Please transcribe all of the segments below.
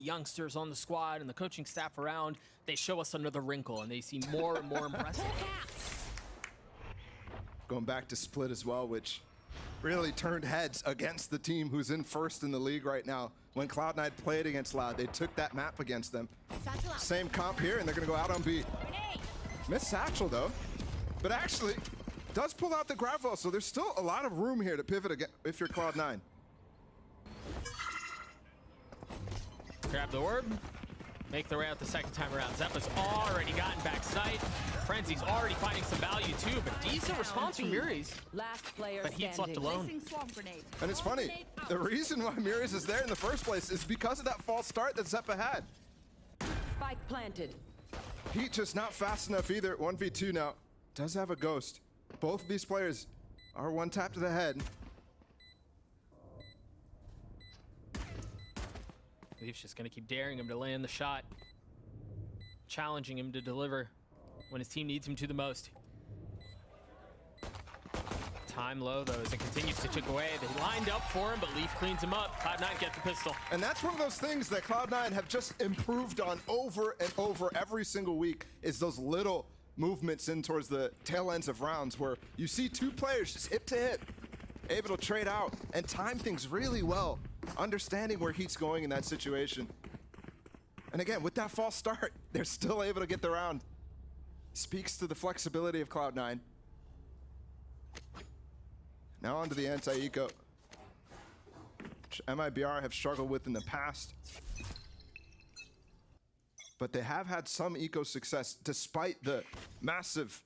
youngsters on the squad and the coaching staff around, they show us another wrinkle and they seem more and more impressive. Going back to split as well, which really turned heads against the team who's in first in the league right now. When Cloud9 played against Loud, they took that map against them. Same comp here, and they're gonna go out on B. Missed Satchel though, but actually does pull out the gravel, so there's still a lot of room here to pivot again if you're Cloud9. Grab the orb, make their way out the second time around. Zeppa's already gotten back sight. Frenzy's already finding some value too, but decent response from Muri's. But Heat's left alone. And it's funny, the reason why Muri's is there in the first place is because of that false start that Zeppa had. Spike planted. Heat just not fast enough either. 1v2 now. Does have a ghost. Both of these players are one tap to the head. Leaf's just gonna keep daring him to land the shot. Challenging him to deliver when his team needs him to the most. Time low though as it continues to tick away. They lined up for him, but Leaf cleans him up. Cloud9 get the pistol. And that's one of those things that Cloud9 have just improved on over and over every single week, is those little movements in towards the tail ends of rounds where you see two players just hip to hip, able to trade out and time things really well, understanding where Heat's going in that situation. And again, with that false start, they're still able to get the round. Speaks to the flexibility of Cloud9. Now onto the anti-eco, which MIBR have struggled with in the past. But they have had some eco success despite the massive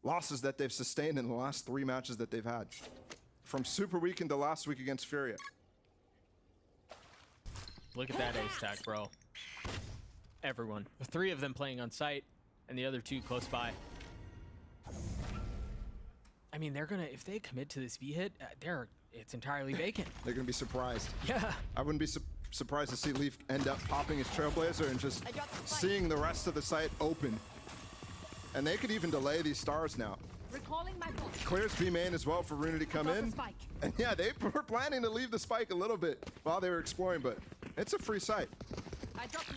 losses that they've sustained in the last 3 matches that they've had. From Super Weekend to last week against Furia. Look at that ace stack, bro. Everyone. The 3 of them playing on site and the other 2 close by. I mean, they're gonna, if they commit to this V hit, it's entirely vacant. They're gonna be surprised. Yeah. I wouldn't be surprised to see Leaf end up popping his Trailblazer and just seeing the rest of the site open. And they could even delay these stars now. Clears B main as well for Runa to come in. And yeah, they were planning to leave the spike a little bit while they were exploring, but it's a free site.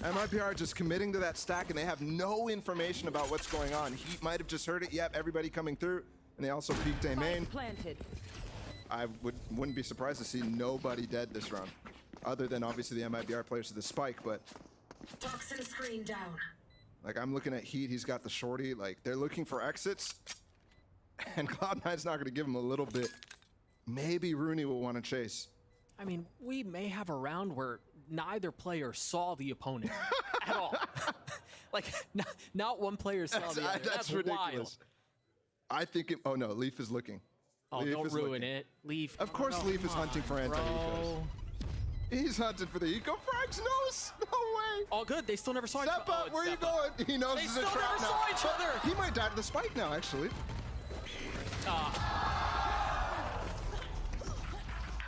MIBR just committing to that stack, and they have no information about what's going on. Heat might have just heard it. Yep, everybody coming through. And they also peeked A main. I wouldn't be surprised to see nobody dead this round, other than obviously the MIBR players to the spike. But Toxin screen down. Like, I'm looking at Heat, he's got the shorty. Like, they're looking for exits, and Cloud9's not going to give him a little bit. Maybe Rooney will want to chase. I mean, we may have a round where neither player saw the opponent at all. Like, not one player saw the other. That's ridiculous. Wild. I think it, oh no, Leaf is looking. Oh, Leaf don't ruin it. Leaf. Of course Leaf is hunting for anti-ecos. He's hunting for the eco frags. No way. All good. They still never saw each other. Step up. Where are you going? He knows they it's a trap now. They still never saw each other. He might die to the spike now, actually.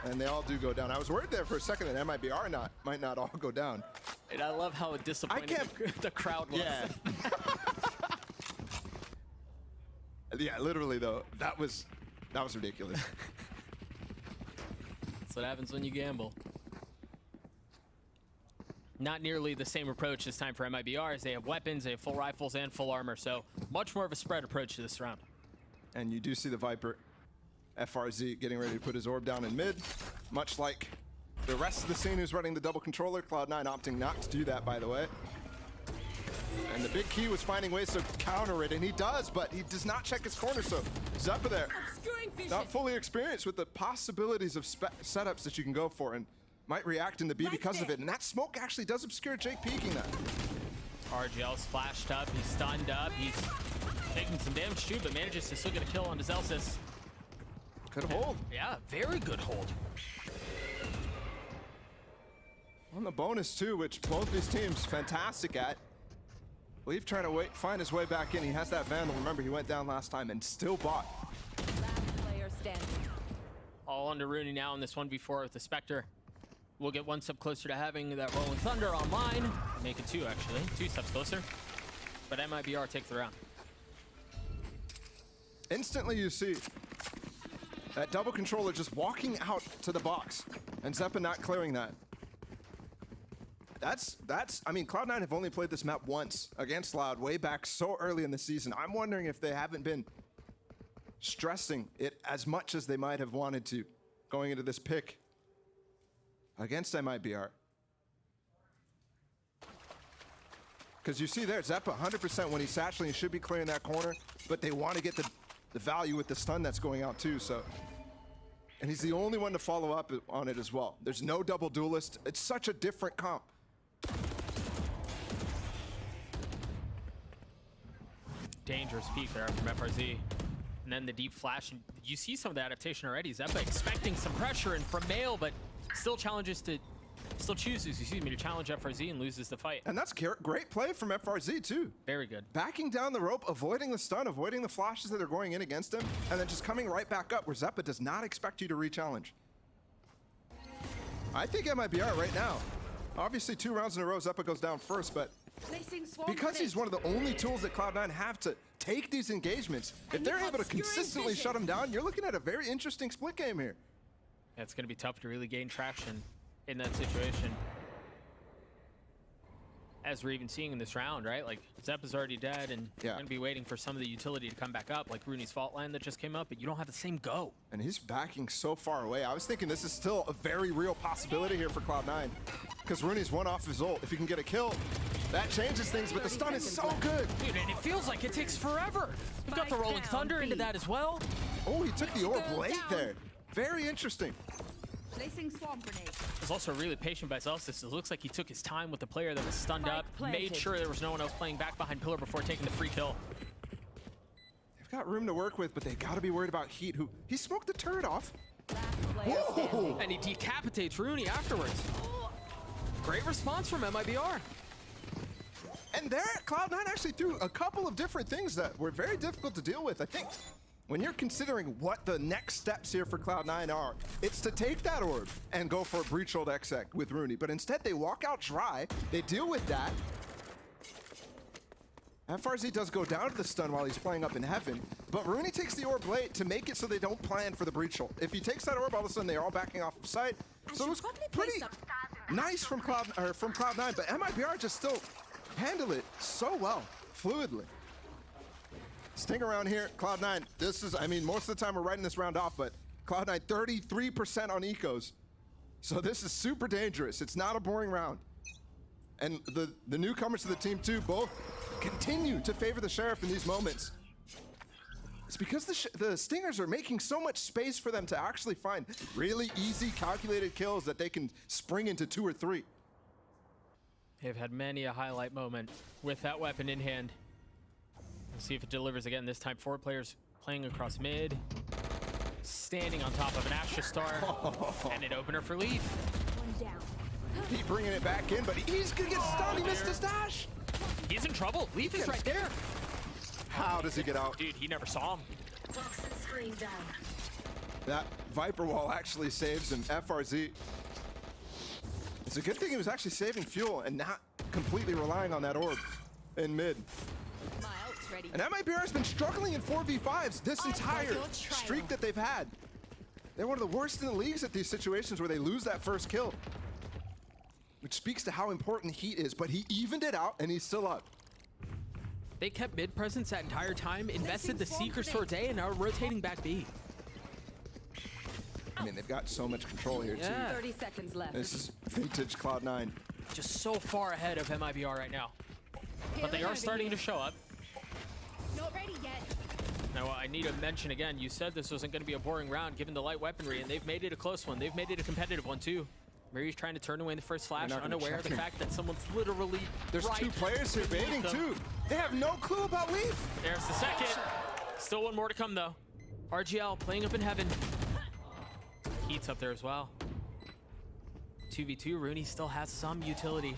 And they all do go down. I was worried there for a second that MIBR might not all go down. And I love how disappointed the crowd was. Yeah. Yeah, literally though, that was ridiculous. That's what happens when you gamble. Not nearly the same approach this time for MIBR, as they have weapons, they have full rifles and full armor, so much more of a spread approach to this round. And you do see the Viper, FRZ, getting ready to put his orb down in mid, much like the rest of the scene who's running the double controller. Cloud9 opting not to do that, by the way. And the big key was finding ways to counter it, and he does, but he does not check his corner, so Zeppa there, not fully experienced with the possibilities of setups that you can go for, and might react in the B because of it. And that smoke actually does obscure Jake peeking that. RGL's flashed up, he's stunned up, he's taking some damage too, but manages to still get a kill onto Zelsis. Good hold. Yeah, very good hold. On the bonus too, which both these teams fantastic at. Leaf trying to find his way back in. He has that Vandal. Remember, he went down last time and still bought. Last player standing. All under Rooney now in this 1v4 with the Spectre. We'll get one step closer to having that Rolling Thunder online. Make it 2, actually. 2 steps closer. But MIBR take the round. Instantly you see that double controller just walking out to the box, and Zeppa not clearing that. I mean, Cloud9 have only played this map once against Loud way back so early in the season. I'm wondering if they haven't been stressing it as much as they might have wanted to going into this pick against MIBR. Because you see there, Zeppa 100% when he's satcheling, he should be clearing that corner, but they want to get the value with the stun that's going out too, so. And he's the only one to follow up on it as well. There's no double duelist. It's such a different comp. Dangerous peek there from FRZ. And then the deep flash, and you see some of the adaptation already. Zeppa expecting some pressure and from Mail, but still chooses, to challenge FRZ and loses the fight. And that's great play from FRZ too. Very good. Backing down the rope, avoiding the stun, avoiding the flashes that are going in against him, and then just coming right back up where Zeppa does not expect you to re-challenge. I think MIBR right now, obviously 2 rounds in a row, Zeppa goes down first, but because he's one of the only tools that Cloud9 have to take these engagements, if they're able to consistently shut him down, you're looking at a very interesting split game here. Yeah, it's going to be tough to really gain traction in that situation. As we're even seeing in this round, right? Like, Zeppa's already dead, and you're going to be waiting for some of the utility to come back up, like Rooney's fault line that just came up, but you don't have the same go. And he's backing so far away. I was thinking this is still a very real possibility here for Cloud9, because Rooney's one off his ult. If he can get a kill, that changes things, but the stun is so good. Dude, and it feels like it takes forever. We've got the Rolling Thunder into that as well. Oh, he took the orb late there. Very interesting. Placing swarm grenade. He was also really patient by Celsius. It looks like he took his time with the player that was stunned up, made sure there was no one else playing back behind pillar before taking the free kill. They've got room to work with, but they got to be worried about Heat, who he smoked the turret off. And he decapitates Rooney afterwards. Great response from MIBR. And there, Cloud9 actually threw a couple of different things that were very difficult to deal with. I think when you're considering what the next steps here for Cloud9 are, it's to take that orb and go for a breach hold exec with Rooney. But instead, they walk out dry. They deal with that. FRZ does go down to the stun while he's playing up in heaven, but Rooney takes the orb late to make it so they don't plan for the breach hold. If he takes that orb, all of a sudden they're all backing off of sight. So it was pretty nice from Cloud9, but MIBR just still handle it so well, fluidly. Sting around here, Cloud9. This is, I mean, most of the time we're writing this round off, but Cloud9 33% on ecos. So this is super dangerous. It's not a boring round. And the newcomers to the team too, both continue to favor the Sheriff in these moments. It's because the Stingers are making so much space for them to actually find really easy calculated kills that they can spring into 2 or 3. They've had many a highlight moment with that weapon in hand. We'll see if it delivers again. This time 4 players playing across mid, standing on top of an Astra Star, and an opener for Leaf. One down. He bringing it back in, but he's gonna get stunned. He missed his dash. He's in trouble. Leaf is right there. How does he get out? Dude, he never saw him. Toxin screen down. That Viper wall actually saves him. FRZ. It's a good thing he was actually saving fuel and not completely relying on that orb in mid. My ult's ready. And MIBR has been struggling in 4v5s this entire streak that they've had. They're one of the worst in the leagues at these situations where they lose that first kill, which speaks to how important Heat is, but he evened it out and he's still up. They kept mid presence that entire time, invested the Seekers towards A, and now rotating back B. I mean, they've got so much control here, too. 30 seconds left. This is vintage Cloud9. Just so far ahead of MIBR right now. But they are starting to show up. Not ready yet. Now, I need to mention again, you said this wasn't going to be a boring round given the light weaponry, and they've made it a close one. They've made it a competitive one, too. Mary's trying to turn away the first flash, unaware of the fact that someone's literally There's 2 players here baiting, too. They have no clue about Leaf. There's the second. Still one more to come, though. RGL playing up in heaven. Heat's up there as well. 2v2, Rooney still has some utility.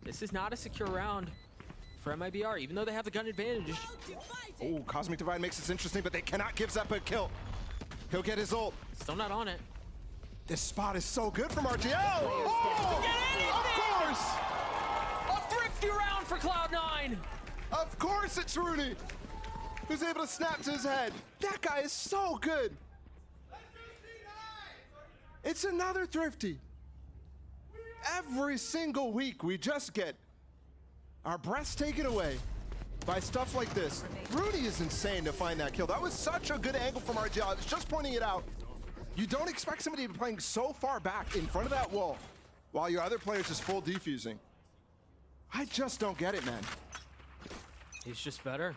This is not a secure round for MIBR, even though they have the gun advantage. Oh, Cosmic Divide makes this interesting, but they cannot give Zeppa a kill. He'll get his ult. Still not on it. This spot is so good from RGL. Oh, of course. A thrifty round for Cloud9. Of course it's Rooney, who's able to snap to his head. That guy is so good. It's another thrifty. every single week we just get our breaths taken away by stuff like this. Rudy is insane to find that kill. That was such a good angle from RGL. I was just pointing it out. You don't expect somebody to be playing so far back in front of that wall while your other player's just full defusing. I just don't get it, man. He's just better.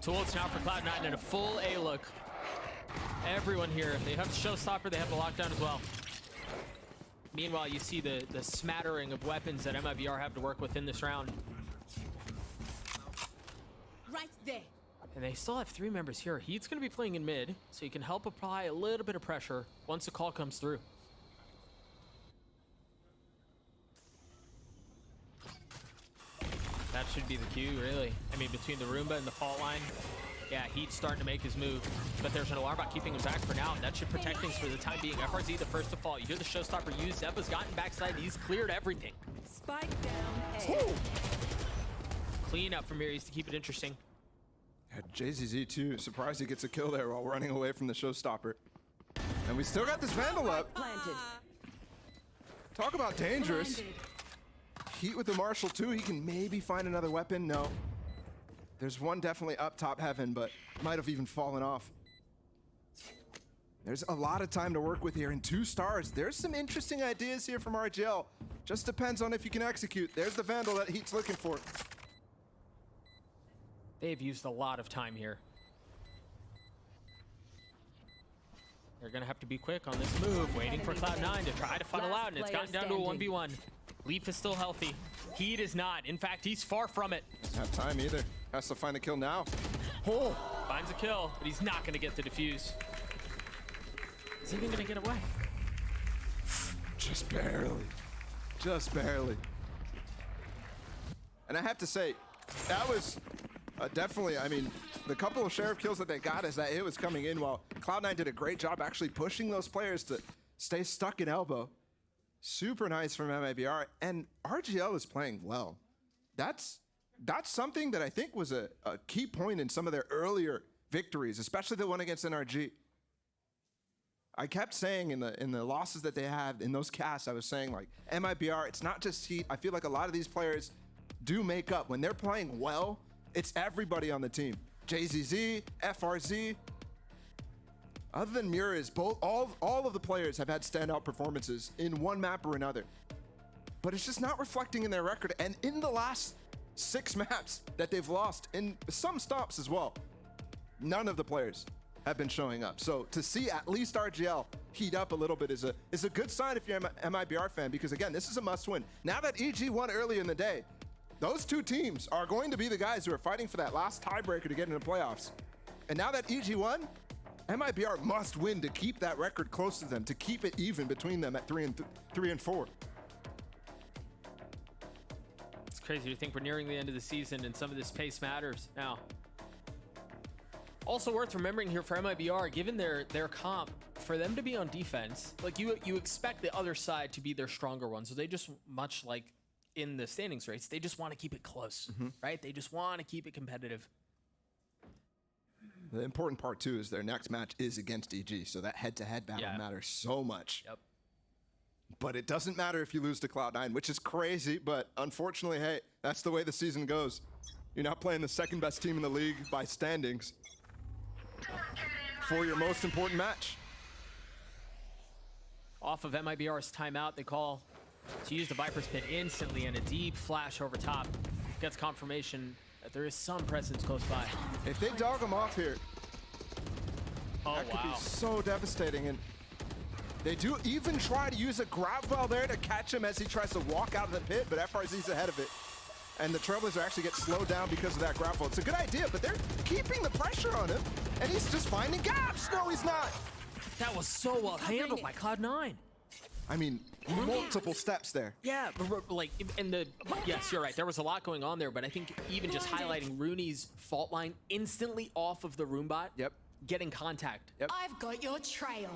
Tools now for Cloud9 and a full A look. Everyone here, they have the showstopper, they have the lockdown as well. Meanwhile, you see the smattering of weapons that MIBR have to work with in this round. Right there. And they still have 3 members here. Heat's going to be playing in mid, so he can help apply a little bit of pressure once the call comes through. That should be the cue, really. I mean, between the Roomba and the fault line, yeah, Heat's starting to make his move. But there's an alarm bot keeping him back for now, and that should protect things for the time being. FRZ the first to fall. You hear the showstopper used. Zeppa's gotten backside. He's cleared everything. Spike down A. Clean up from Miris to keep it interesting. Yeah, JZZ too. Surprised he gets a kill there while running away from the showstopper. And we still got this Vandal up. Planted. Talk about dangerous. Blinded. Heat with the Marshal too. He can maybe find another weapon. No. There's one definitely up top heaven, but might have even fallen off. There's a lot of time to work with here, and 2 stars. There's some interesting ideas here from RGL. Just depends on if you can execute. There's the Vandal that Heat's looking for. They've used a lot of time here. They're going to have to be quick on this move, waiting for Cloud9 to try to funnel out, and it's gotten down to a 1v1. Leaf is still healthy. Heat is not. In fact, he's far from it. Doesn't have time either. Has to find a kill now. Oh! Finds a kill, but he's not going to get the defuse. Is he even going to get away? Just barely. Just barely. And I have to say, that was definitely, I mean, the couple of Sheriff kills that they got is that it was coming in while Cloud9 did a great job actually pushing those players to stay stuck in elbow. Super nice from MIBR, and RGL is playing well. That's something that I think was a key point in some of their earlier victories, especially the one against NRG. I kept saying in the losses that they had in those casts, I was saying like MIBR, it's not just Heat. I feel like a lot of these players do make up. When they're playing well, it's everybody on the team. JZZ, FRZ. Other than Mures, all of the players have had standout performances in one map or another. But it's just not reflecting in their record. And in the last 6 maps that they've lost, in some stops as well, none of the players have been showing up. So to see at least RGL heat up a little bit is a good sign if you're an MIBR fan, because again, this is a must win. Now that EG won early in the day, those 2 teams are going to be the guys who are fighting for that last tiebreaker to get into the playoffs. And now that EG won, MIBR must win to keep that record close to them, to keep it even between them at 3 and 4. It's crazy to think we're nearing the end of the season and some of this pace matters now. Also worth remembering here for MIBR, given their comp, for them to be on defense, like you expect the other side to be their stronger one. So they just, much like in the standings race, they just want to keep it close, right? They just want to keep it competitive. The important part too is their next match is against EG, so that head-to-head battle matters so much. Yep. But it doesn't matter if you lose to Cloud9, which is crazy, but unfortunately, hey, that's the way the season goes. You're not playing the second best team in the league by standings for your most important match. Off of MIBR's timeout, they call to use the Viper's Pit instantly, and a deep flash over top gets confirmation that there is some presence close by. If they dog them off here, that could be so devastating. And they do even try to use a grab well there to catch him as he tries to walk out of the pit, but FRZ's ahead of it. And the Trailblazer actually get slowed down because of that grab well. It's a good idea, but they're keeping the pressure on him, and he's just finding gaps. No, he's not. That was so well handled by Cloud9. I mean, multiple steps there. Yeah, but like, yes, you're right. There was a lot going on there, but I think even just highlighting Rooney's fault line instantly off of the Roombot. Yep. Getting contact. Yep. I've got your trail.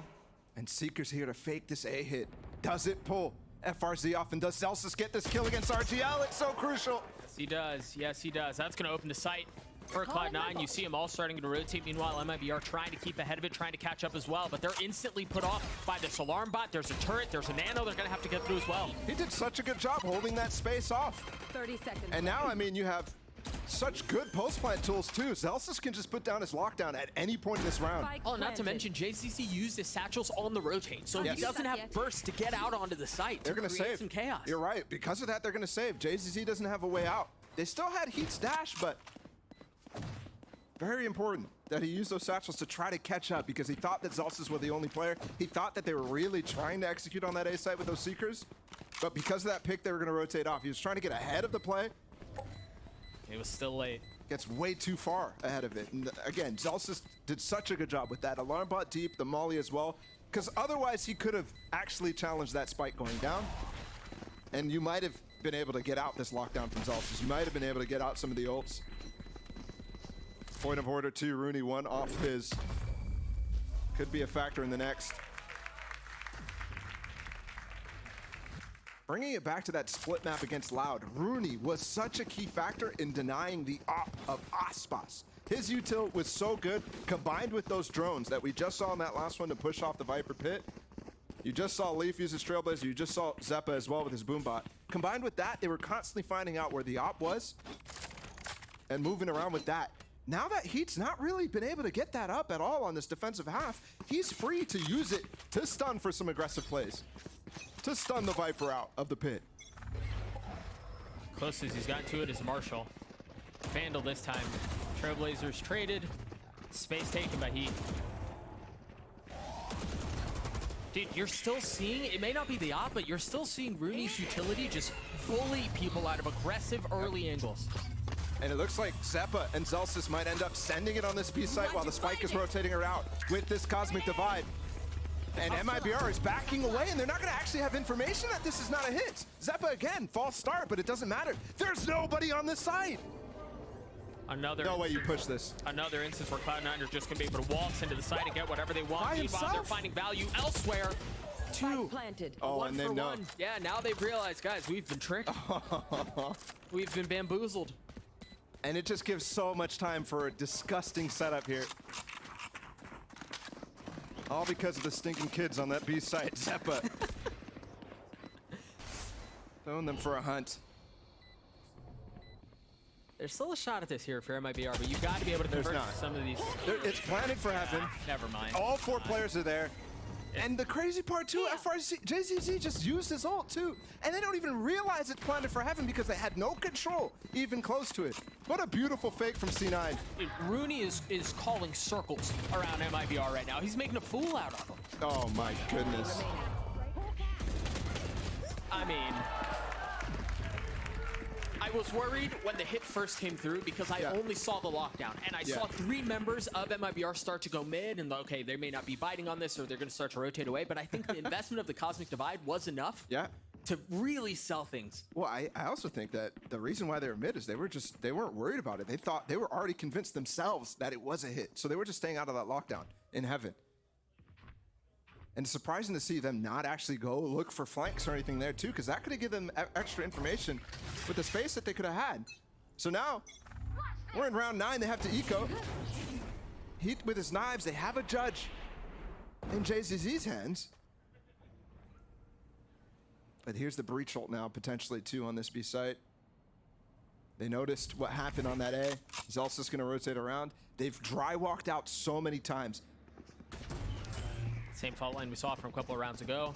And Seeker's here to fake this A hit. Does it pull? FRZ off, and does Celsius get this kill against RGL? It's so crucial. Yes, he does. Yes, he does. That's going to open the site. For Cloud9, you see them all starting to rotate. Meanwhile, MIBR trying to keep ahead of it, trying to catch up as well. But they're instantly put off by this alarm bot. There's a turret, there's a nano they're going to have to get through as well. He did such a good job holding that space off. 30 seconds. And now, I mean, you have such good post-plant tools, too. Zelsis can just put down his lockdown at any point in this round. Oh, not to mention, JCC used his satchels on the rotate, so Yes. he doesn't have burst to get out onto the site. They're going to create save. some chaos. You're right. Because of that, they're going to save. JCC doesn't have a way out. They still had Heat's dash, but very important that he used those satchels to try to catch up because he thought that Zelsis was the only player. He thought that they were really trying to execute on that A site with those Seekers, but because of that pick, they were going to rotate off. He was trying to get ahead of the play. It was still late. Gets way too far ahead of it. And again, Zelsis did such a good job with that. Alarm bot deep, the molly as well, because otherwise he could have actually challenged that spike going down. And you might have been able to get out this lockdown from Zelsis. You might have been able to get out some of the ults. Point of order 2, Rooney 1 off his. Could be a factor in the next. Bringing it back to that split map against Loud, Rooney was such a key factor in denying the op of Aspas. His util was so good, combined with those drones that we just saw in that last one to push off the Viper pit. You just saw Leaf use his Trailblazer, you just saw Zeppa as well with his Boombot. Combined with that, they were constantly finding out where the op was and moving around with that. Now that Heat's not really been able to get that up at all on this defensive half, he's free to use it to stun for some aggressive plays. To stun the Viper out of the pit. Closest he's gotten to it is Marshall. Vandal this time. Trailblazers traded. Space taken by Heat. Dude, you're still seeing, it may not be the op, but you're still seeing Rooney's utility just bully people out of aggressive early angles. And it looks like Zeppa and Zelsis might end up sending it on this B site while the spike is rotating her out with this Cosmic Divide. And MIBR is backing away, and they're not going to actually have information that this is not a hit. Zeppa again, false start, but it doesn't matter. There's nobody on this site. No way you push this. Another instance where Cloud9 are just going to be able to waltz into the site and get whatever they want. By Meanwhile, they're himself. finding value elsewhere. Two. Planted. Oh, One and for then no. one. Yeah, now they've realized, guys, we've been tricked. We've been bamboozled. And it just gives so much time for a disgusting setup here. All because of the stinking kids on that B site, Zeppa. Throwing them for a hunt. There's still a shot at this here for MIBR, but you've got to be able to convert not. some of these. It's planted for heaven. Never mind. All 4 players are there. And the crazy part too, FRC, JCC just used his ult too. And they don't even realize it's planted for heaven because they had no control even close to it. What a beautiful fake from C9. Dude, Rooney is calling circles around MIBR right now. He's making a fool out of them. Oh my goodness. I mean, I was worried when the hit first came through because I only saw the lockdown, and I saw 3 members of MIBR start to go mid, and okay, they may not be biting on this, or they're going to start to rotate away, but I think the investment of the Cosmic Divide was enough to really sell things. Well, I also think that the reason why they were mid is they weren't worried about it. They thought they were already convinced themselves that it was a hit. So they were just staying out of that lockdown in heaven. And it's surprising to see them not actually go look for flanks or anything there too, because that could have given them extra information with the space that they could have had. So now, we're in round 9, they have to eco. Heat with his knives, they have a judge in JZZ's hands. But here's the breach ult now, potentially too, on this B site. They noticed what happened on that A. Zelsis gonna rotate around. They've dry walked out so many times. Same fault line we saw from a couple of rounds ago.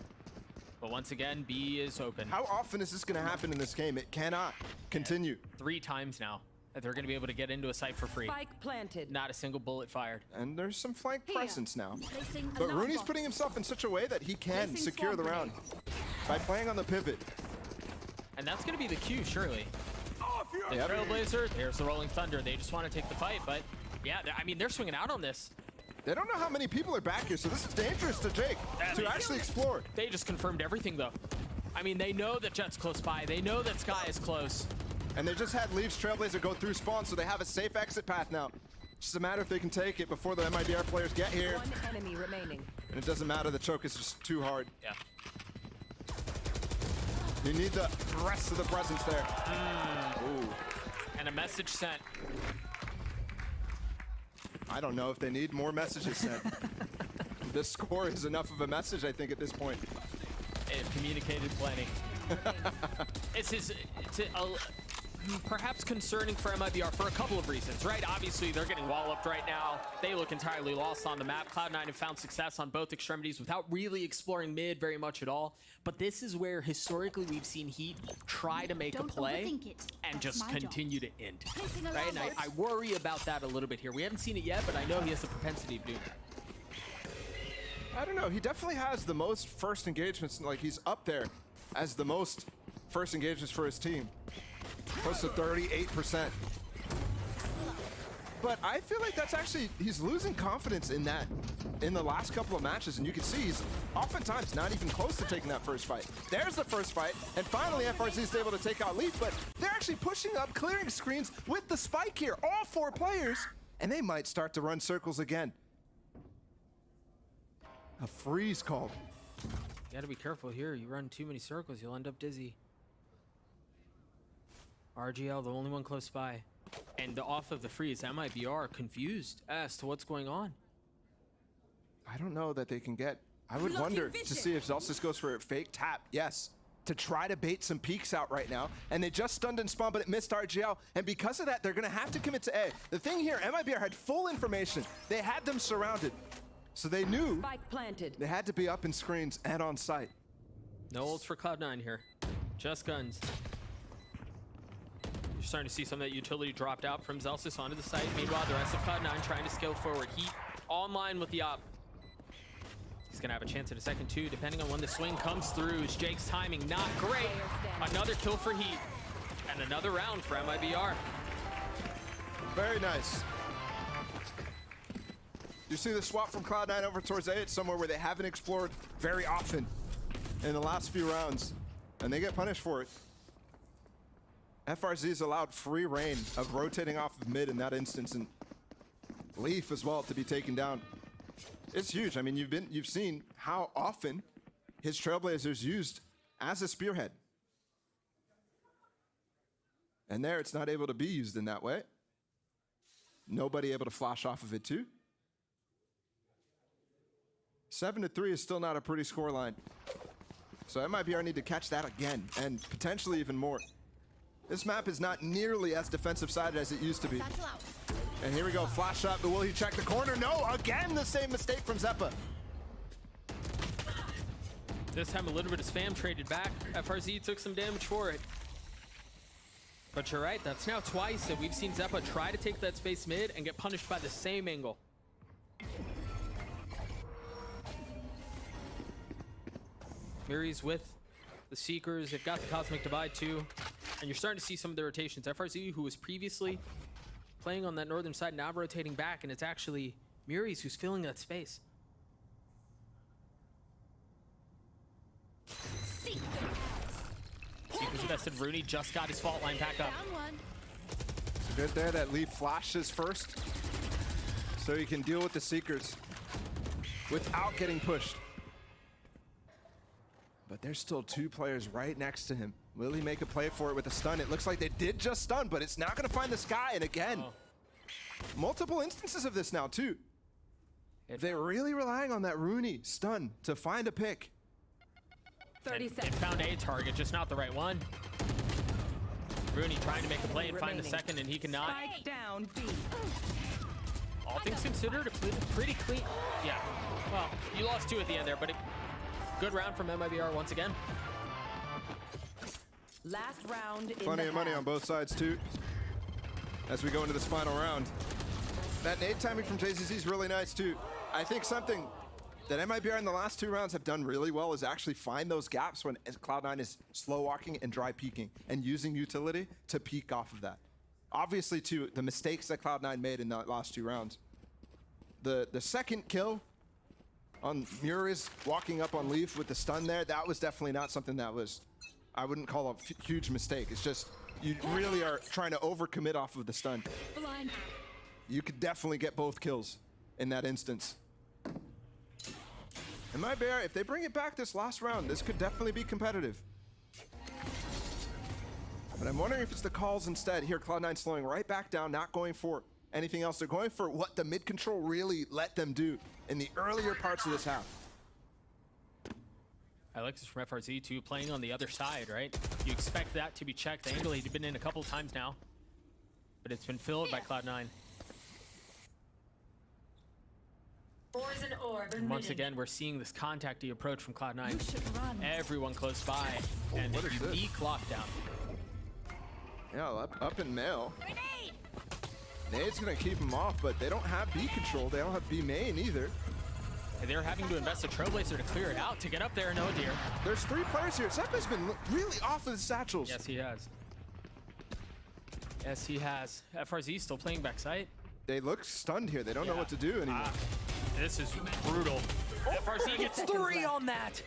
But once again, B is open. How often is this gonna happen in this game? It cannot continue. 3 times now that they're gonna be able to get into a site for free. Spike planted. Not a single bullet fired. And there's some flank presence now. Placing But alarm Rooney's bot. putting himself in such a way that he can Placing secure the swamp round by playing on the pivot. And that's gonna be the cue, surely. The Yep. Trailblazer, there's the Rolling Thunder. They just want to take the fight, but yeah, I mean, they're swinging out on this. They don't know how many people are back here, so this is dangerous to Jake to actually explore. They just confirmed everything, though. I mean, they know that Jet's close by. They know that Sky is close. And they just had Leaf's Trailblazer go through spawn, so they have a safe exit path now. It's just a matter if they can take it before the MIBR players get here. 1 enemy remaining. And it doesn't matter, the choke is just too hard. Yeah. You need the rest of the presence there. Ooh. And a message sent. I don't know if they need more messages sent. This score is enough of a message, I think, at this point. They've communicated plenty. It's perhaps concerning for MIBR for a couple of reasons, right? Obviously, they're getting walloped right now. They look entirely lost on the map. Cloud9 have found success on both extremities without really exploring mid very much at all. But this is where historically we've seen Heat try to make a play and just continue to end, right? And I worry about that a little bit here. We haven't seen it yet, but I know he has the propensity of doing that. I don't know. He definitely has the most first engagements. Like, he's up there as the most first engagements for his team. Close to 38%. But I feel like that's actually, he's losing confidence in that in the last couple of matches. And you can see he's oftentimes not even close to taking that first fight. There's the first fight. And finally, FRZ is able to take out Leaf. But they're actually pushing up, clearing screens with the spike here. All 4 players. And they might start to run circles again. A freeze call. You gotta be careful here. You run too many circles, you'll end up dizzy. RGL, the only one close by. And off of the freeze, MIBR confused as to what's going on. I don't know that they can get. I would wonder to see if Zellsis goes for a fake tap. Yes. To try to bait some peeks out right now. And they just stunned and spawned, but it missed RGL. And because of that, they're going to have to commit to A. The thing here, MIBR had full information. They had them surrounded. So they knew Spike planted. They had to be up in screens and on site. No ults for Cloud9 here. Just guns. You're starting to see some of that utility dropped out from Zellsis onto the site. Meanwhile, the rest of Cloud9 trying to scale forward. Heat online with the op. He's going to have a chance at a second too, depending on when the swing comes through. Jake's timing not great. Another kill for Heat. And another round for MIBR. Very nice. You see the swap from Cloud9 over towards A. It's somewhere where they haven't explored very often in the last few rounds. And they get punished for it. FRZ's allowed free reign of rotating off of mid in that instance, and Leaf as well to be taken down. It's huge. I mean, you've seen how often his Trailblazers used as a spearhead. And there it's not able to be used in that way. Nobody able to flash off of it too. 7-3 is still not a pretty scoreline. So MIBR need to catch that again, and potentially even more. This map is not nearly as defensive-sided as it used to be. And here we go, flash up, but will he check the corner? No, again the same mistake from Zeppa. This time a little bit of spam traded back. FRZ took some damage for it. But you're right, that's now twice that we've seen Zeppa try to take that space mid and get punished by the same angle. Miri's with the Seekers. They've got the Cosmic Divide too. And you're starting to see some of the rotations. FRZ, who was previously playing on that northern side, now rotating back, and it's actually Miri's who's filling that space. Seekers invested. Rooney just got his fault line back up. It's good there that Leaf flashes first, so he can deal with the Seekers without getting pushed. But there's still 2 players right next to him. Will he make a play for it with a stun? It looks like they did just stun, but it's not going to find the sky. And again, multiple instances of this now, too. They're really relying on that Rooney stun to find a pick. 30 It seconds. found a target, just not the right one. Rooney trying to make a play and find the second, and he cannot. Spike down B. All things considered, a pretty clean. Yeah, well, you lost 2 at the end there, but good round from MIBR once again. Last round in Plenty of money on both sides, too, as we go into this final round. That nade timing from JZZ is really nice, too. I think something that MIBR in the last 2 rounds have done really well is actually find those gaps when Cloud9 is slow walking and dry peeking and using utility to peek off of that. Obviously, too, the mistakes that Cloud9 made in the last 2 rounds. The second kill on Muri's walking up on Leaf with the stun there, that was definitely not something that was, I wouldn't call a huge mistake. It's just, you really are trying to overcommit off of the stun. Blind. You could definitely get both kills in that instance. And MIBR, if they bring it back this last round, this could definitely be competitive. But I'm wondering if it's the calls instead. Here, Cloud9 slowing right back down, not going for anything else. They're going for what the mid control really let them do in the earlier parts of this half. I like this from FRZ too, playing on the other side, right? You expect that to be checked. The angle he'd been in a couple times now, but it's been filled by Cloud9. And once again, we're seeing this contacty approach from Cloud9. Everyone close by, and a unique lockdown. Yeah, up in mail. Nade's gonna keep him off, but they don't have B control. They don't have B main either. And they're having to invest a Trailblazer to clear it out to get up there. No, dear. There's 3 players here. Zeppa's been really off of the satchels. Yes, he has. Yes, he has. FRZ still playing backside. They look stunned here. They don't know what to do anymore. This is brutal. FRZ gets 3 on that.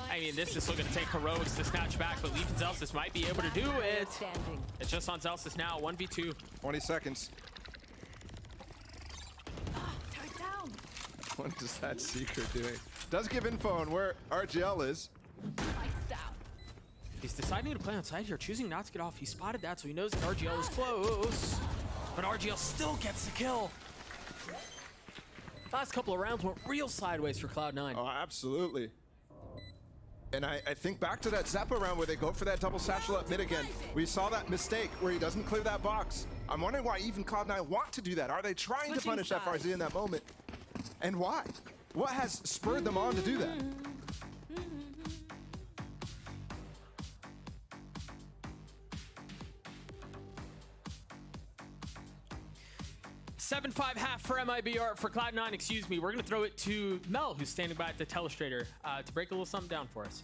I mean, this is still going to take heroics to snatch back, but Leaf and Zelsis might be able to do it. It's just on Zelsis now, 1v2. 20 seconds. What is that Seeker doing? Does give info on where RGL is. He's deciding to play on side here, choosing not to get off. He spotted that, so he knows that RGL is close. But RGL still gets the kill. Last couple of rounds went real sideways for Cloud9. Oh, absolutely. And I think back to that Zeppa round where they go for that double satchel up mid again. We saw that mistake where he doesn't clear that box. I'm wondering why even Cloud9 want to do that. Are they trying to punish FRZ in that moment? And why? What has spurred them on to do that? Seven 5 half for MIBR for Cloud9, excuse me. We're going to throw it to Mel, who's standing by at the telestrator, to break a little something down for us.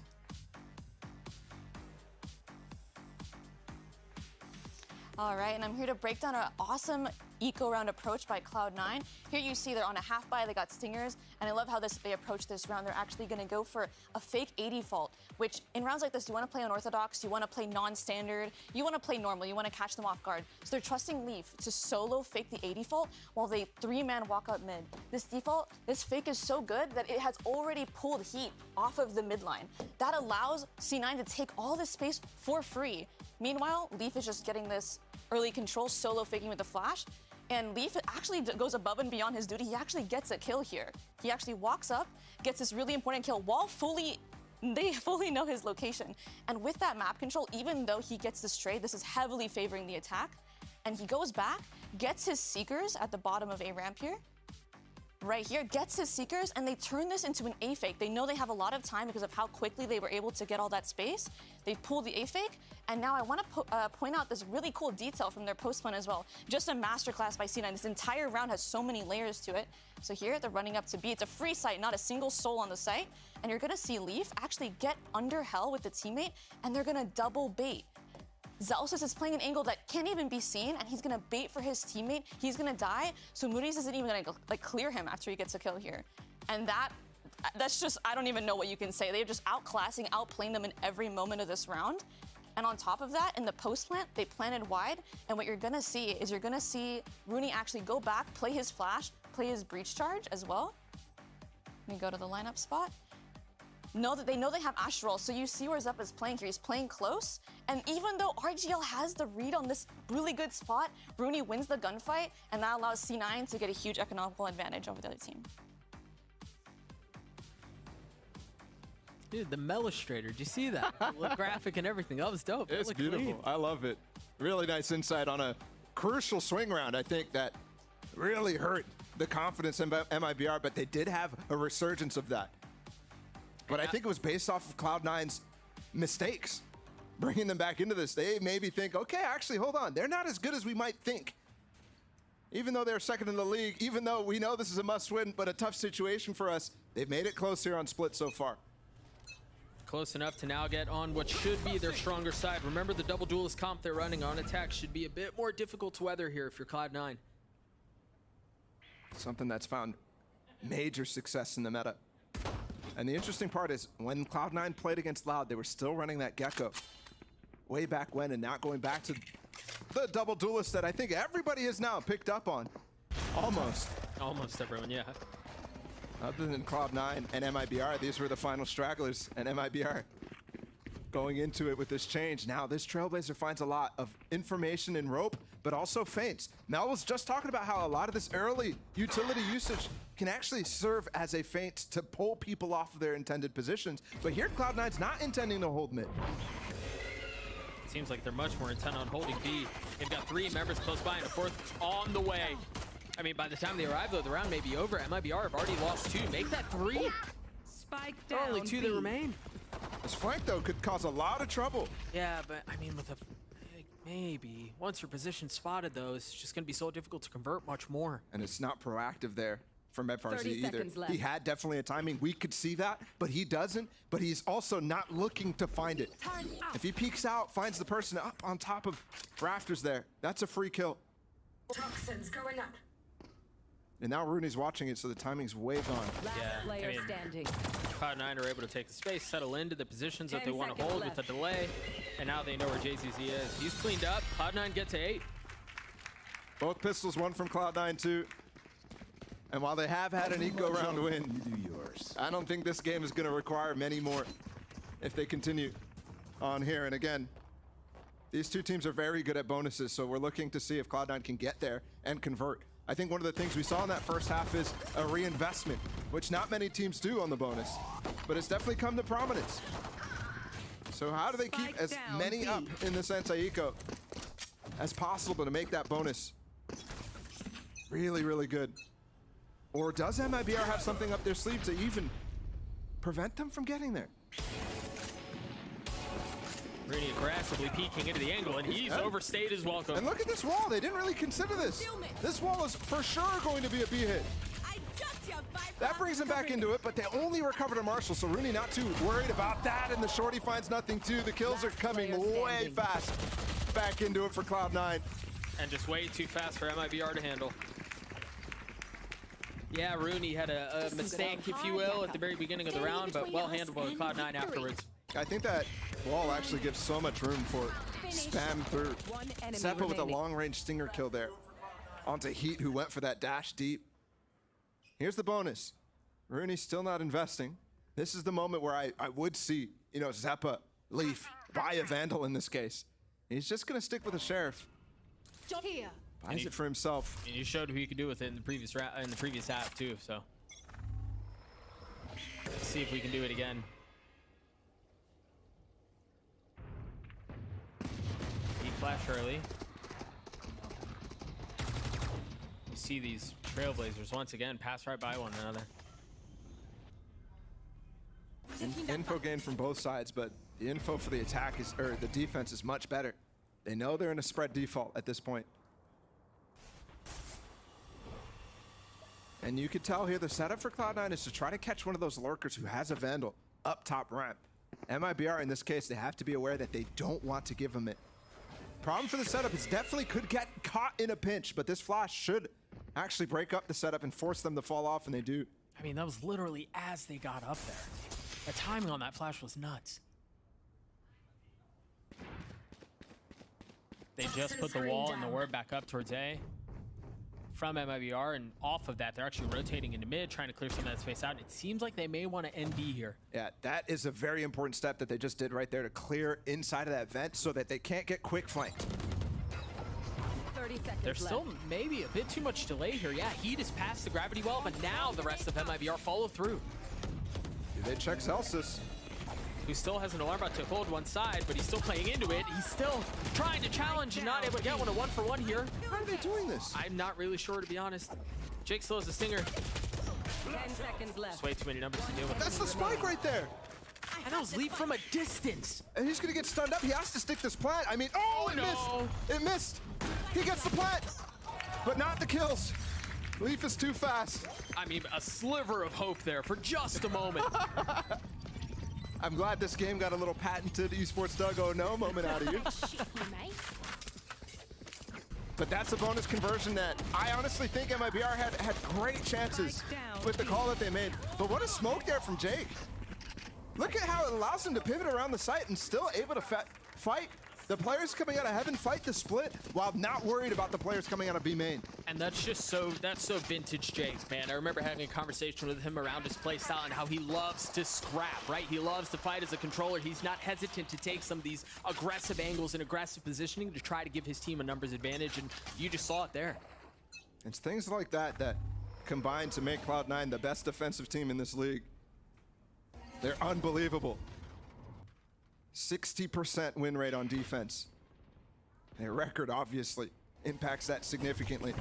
All right, and I'm here to break down an awesome eco-round approach by Cloud9. Here you see they're on a half buy, they got stingers, and I love how they approach this round. They're actually gonna go for a fake 80 fault, which in rounds like this, you wanna play unorthodox, you wanna play non-standard, you wanna play normal, you wanna catch them off guard. So they're trusting Leaf to solo fake the 80 fault while they 3-man walk out mid. This default, this fake is so good that it has already pulled heat off of the mid line. That allows C9 to take all this space for free. Meanwhile, Leaf is just getting this early control, solo faking with the flash, and Leaf actually goes above and beyond his duty. He actually gets a kill here. He actually walks up, gets this really important kill while they fully know his location. And with that map control, even though he gets this trade, this is heavily favoring the attack, and he goes back, gets his Seekers at the bottom of A ramp here, right here, gets his Seekers, and they turn this into an A fake. They know they have a lot of time because of how quickly they were able to get all that space. They pulled the A fake, and now I want to point out this really cool detail from their post plan as well. Just a masterclass by C9. This entire round has so many layers to it. So here, they're running up to B. It's a free site, not a single soul on the site. And you're going to see Leaf actually get under hell with the teammate, and they're going to double bait. Zelsis is playing an angle that can't even be seen, and he's gonna bait for his teammate. He's gonna die, so Moody's isn't even gonna clear him after he gets a kill here. And that's just, I don't even know what you can say. They're just outclassing, outplaying them in every moment of this round. And on top of that, in the post plant, they planted wide, and what you're gonna see is you're gonna see Rooney actually go back, play his flash, play his breach charge as well. Let me go to the lineup spot. They know they have Astral, so you see where Zepp is playing here. He's playing close, and even though RGL has the read on this really good spot, Rooney wins the gunfight, and that allows C9 to get a huge economical advantage over the other team. Dude, the Melistrator, did you see that? The graphic and everything, that was dope. It's beautiful. Clean. I love it. Really nice insight on a crucial swing round, I think, that really hurt the confidence in MIBR, but they did have a resurgence of that. But I think it was based off of Cloud9's mistakes, bringing them back into this. They maybe think, okay, actually, hold on. They're not as good as we might think. Even though they're second in the league, even though we know this is a must-win, but a tough situation for us, they've made it close here on Split so far. Close enough to now get on what should be their stronger side. Remember, the double duelist comp they're running on attack should be a bit more difficult to weather here if you're Cloud9. Something that's found major success in the meta. And the interesting part is when Cloud9 played against Loud, they were still running that Gecko way back when, and not going back to the double duelist that I think everybody has now picked up on. Almost. Almost everyone, yeah. Other than Cloud9 and MIBR, these were the final stragglers, and MIBR going into it with this change. Now, this Trailblazer finds a lot of information in rope, but also feints. Mel was just talking about how a lot of this early utility usage can actually serve as a feint to pull people off of their intended positions. But here, Cloud9's not intending to hold mid. Seems like they're much more intent on holding B. They've got 3 members close by and a 4th on the way. I mean, by the time they arrive, though, the round may be over. MIBR have already lost 2. Make that 3. Spike There are down. only 2 that remain. This flank, though, could cause a lot of trouble. Yeah, but I mean, with a maybe once your position's spotted, though, it's just going to be so difficult to convert much more. And it's not proactive there for 30 MedFarzi either. seconds left. He had definitely a timing. We could see that, but he doesn't. But he's also not looking to find it. If he peeks out, finds the person up on top of rafters there, that's a free kill. Toxins going up. And now Rooney's watching it, so the timing's way gone. Last Yeah, I player mean, standing. Cloud9 are able to take the space, settle into the positions that 10 they want to seconds hold left. with a delay, and now they know where JZZ is. He's cleaned up. Cloud9 get to 8. Both pistols, one from Cloud9 too. And while they have had an eco round win, I don't think this game is going to require many more if they continue on here. And again, these two teams are very good at bonuses, so we're looking to see if Cloud9 can get there and convert. I think one of the things we saw in that first half is a reinvestment, which not many teams do on the bonus, but it's definitely come to prominence. So how do they keep Spike as down, many B. up in this anti-eco as possible to make that bonus really, really good? Or does MIBR have something up their sleeve to even prevent them from getting there? Rooney aggressively peeking into the angle, and he's overstayed his welcome. And look at this wall. They didn't really consider this. This wall is for sure going to be a B hit. That brings him back into it, but they only recovered a Marshall, so Rooney not too worried about that, and the shorty finds nothing too. The kills are coming way fast back into it for Cloud9. And just way too fast for MIBR to handle. Yeah, Rooney had a mistake, if you will, at the very beginning of the round, but well handled by Cloud9 afterwards. I think that wall actually gives so much room for spam through. One enemy Seppa with a remaining. long-range stinger kill there onto Heat, who went for that dash deep. Here's the bonus. Rooney's still not investing. This is the moment where I would see, you know, Zeppa, Leaf, buy a Vandal in this case. He's just going to stick with the Sheriff. Here. Buys it for himself. And you showed who you could do with it in the previous half too, so. Let's see if we can do it again. Deep flash early. You see these Trailblazers once again pass right by one another. Info gain from both sides, but the info for the attack is, or the defense is much better. They know they're in a spread default at this point. And you could tell here the setup for Cloud9 is to try to catch one of those lurkers who has a Vandal up top ramp. MIBR in this case, they have to be aware that they don't want to give him it. Problem for the setup is definitely could get caught in a pinch, but this flash should actually break up the setup and force them to fall off, and they do. I mean, that was literally as they got up there. The timing on that flash was nuts. They just put the wall and the word back up towards A from MIBR, and off of that, they're actually rotating into mid, trying to clear some of that space out. It seems like they may want to end B here. Yeah, that is a very important step that they just did right there to clear inside of that vent so that they can't get quick flanked. 30 seconds There's left. still maybe a bit too much delay here. Yeah, Heat is past the gravity well, but now the rest of MIBR follow through. Do they check Celsius? Who still has an alarm about to hold one side, but he's still playing into it. He's still trying to challenge and not able to get one, a 1-for-1 here. How are they doing this? I'm not really sure, to be honest. Jake still has a stinger. 10 seconds left. Just way too many numbers to deal with. That's the spike right there. And that was Leaf from a distance. And he's gonna get stunned up. He has to stick this plant. I mean, oh, it no. missed. It missed. He gets the plant, but not the kills. Leaf is too fast. I mean, a sliver of hope there for just a moment. I'm glad this game got a little patented esports Doug oh no moment out of you. Shit, you mate. But that's a bonus conversion that I honestly think MIBR had great chances with the call that they made. But what a smoke there from Jake. Look at how it allows him to pivot around the site and still able to fight The players coming out of heaven fight the split while not worried about the players coming out of B main. And that's so vintage Jake, man. I remember having a conversation with him around his play style and how he loves to scrap, right? He loves to fight as a controller. He's not hesitant to take some of these aggressive angles and aggressive positioning to try to give his team a numbers advantage, and you just saw it there. It's things like that that combine to make Cloud9 the best defensive team in this league. They're unbelievable. 60% win rate on defense. Their record obviously impacts that significantly.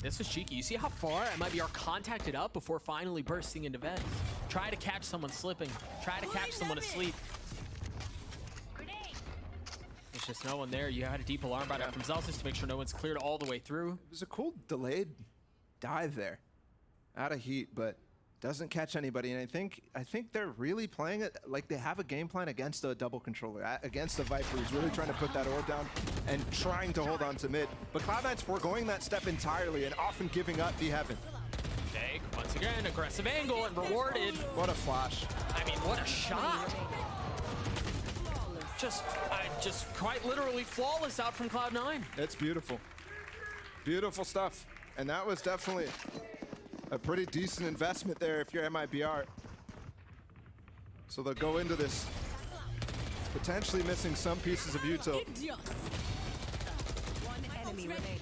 This was cheeky. You see how far MIBR contacted up before finally bursting into vents? Try to catch someone slipping. Try to catch someone asleep. There's just no one there. You had a deep alarm bot out from Zelsis to make sure no one's cleared all the way through. It was a cool delayed dive there. Out of heat, but doesn't catch anybody. And I think they're really playing it like they have a game plan against a double controller, against a Viper who's really trying to put that orb down and trying to hold on to mid. But Cloud9's foregoing that step entirely and often giving up B heaven. Jake, once again, aggressive angle and rewarded. What a flash. I mean, what a shot. Just quite literally flawless out from Cloud9. It's beautiful. Beautiful stuff. And that was definitely a pretty decent investment there if you're MIBR. So they'll go into this potentially missing some pieces of util. One enemy remaining.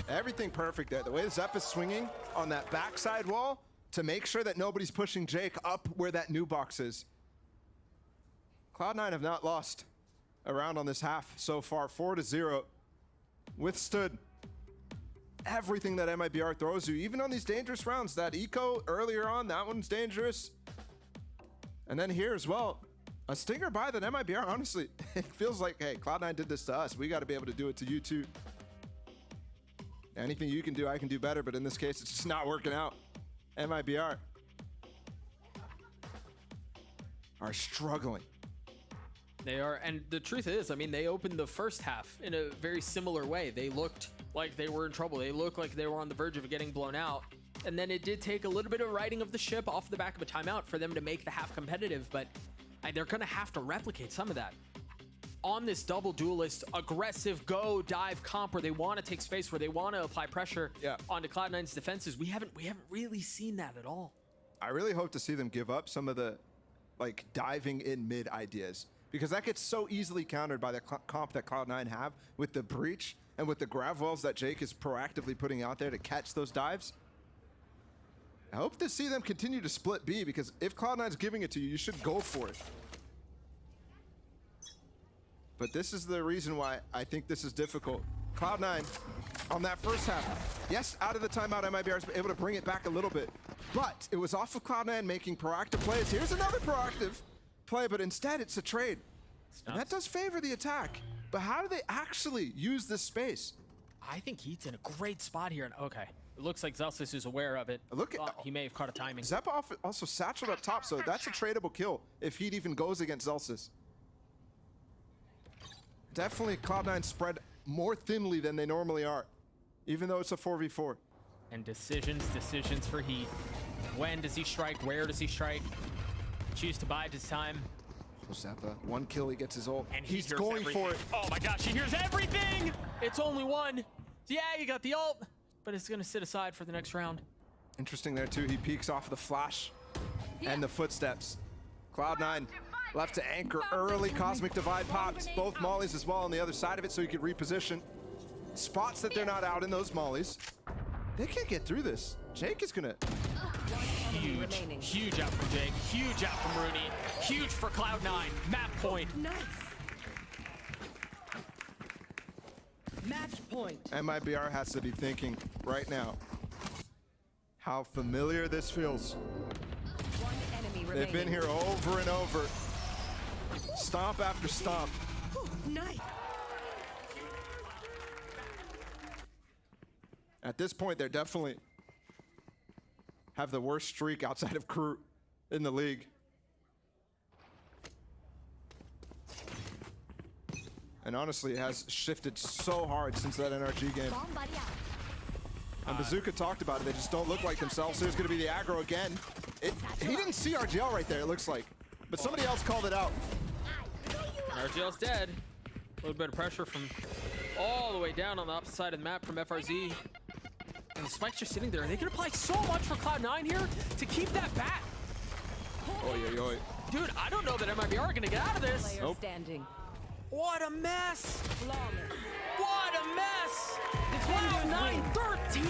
Everything perfect there. The way Zepp is swinging on that backside wall to make sure that nobody's pushing Jake up where that new box is. Cloud9 have not lost a round on this half so far. 4-0. Withstood everything that MIBR throws you, even on these dangerous rounds. That eco earlier on, that one's dangerous. And then here as well, a stinger by that MIBR, honestly, it feels like, hey, Cloud9 did this to us. We got to be able to do it to you too. Anything you can do, I can do better, but in this case, it's just not working out. MIBR are struggling. They are, and the truth is, I mean, they opened the first half in a very similar way. They looked like they were in trouble. They looked like they were on the verge of getting blown out. And then it did take a little bit of riding of the ship off the back of a timeout for them to make the half competitive, but they're going to have to replicate some of that. On this double duelist, aggressive go dive comp where they want to take space, where they want to apply pressure onto Cloud9's defenses, we haven't really seen that at all. I really hope to see them give up some of the like diving in mid ideas, because that gets so easily countered by the comp that Cloud9 have with the breach and with the grav wells that Jake is proactively putting out there to catch those dives. I hope to see them continue to split B, because if Cloud9's giving it to you, you should go for it. But this is the reason why I think this is difficult. Cloud9 on that first half, yes, out of the timeout, MIBR is able to bring it back a little bit, but it was off of Cloud9 making proactive plays. Here's another proactive play, but instead it's a trade. And that does favor the attack. But how do they actually use this space? I think Heat's in a great spot here. And okay, it looks like Zelsis is aware of it. Look at he may have caught a timing. Zepp also satcheled up top, so that's a tradable kill if Heat even goes against Zelsis. Definitely Cloud9 spread more thinly than they normally are, even though it's a 4v4. And decisions for Heat. When does he strike? Where does he strike? Choose to bide his time. Zappa, one kill, he gets his ult. And he's going for it. Oh my gosh, he hears everything! It's only one. Yeah, you got the ult, but it's gonna sit aside for the next round. Interesting there too, he peeks off the flash and the footsteps. Cloud9 left to anchor early. Cosmic Divide pops both mollies as well on the other side of it so he could reposition. Spots that they're not out in those mollies. They can't get through this. Jake is gonna... Huge out from Jake, huge out from Rooney, huge for Cloud9. Map point. Nice. Match point. MIBR has to be thinking right now how familiar this feels. One enemy remaining. They've been here over and over. Stomp after stomp. Nice. At this point, they're definitely have the worst streak outside of Crew in the league. And honestly, it has shifted so hard since that NRG game. And Bazooka talked about it. They just don't look like themselves. There's going to be the aggro again. He didn't see RGL right there, it looks like. But somebody else called it out. RGL's dead. A little bit of pressure from all the way down on the opposite side of the map from FRZ. And the Spike's just sitting there. They can apply so much for Cloud9 here to keep that back. Oy, oy, oy. Dude, I don't know that MIBR are gonna get out of this. Player standing. What a mess! Flawless. What a mess! Cloud9 13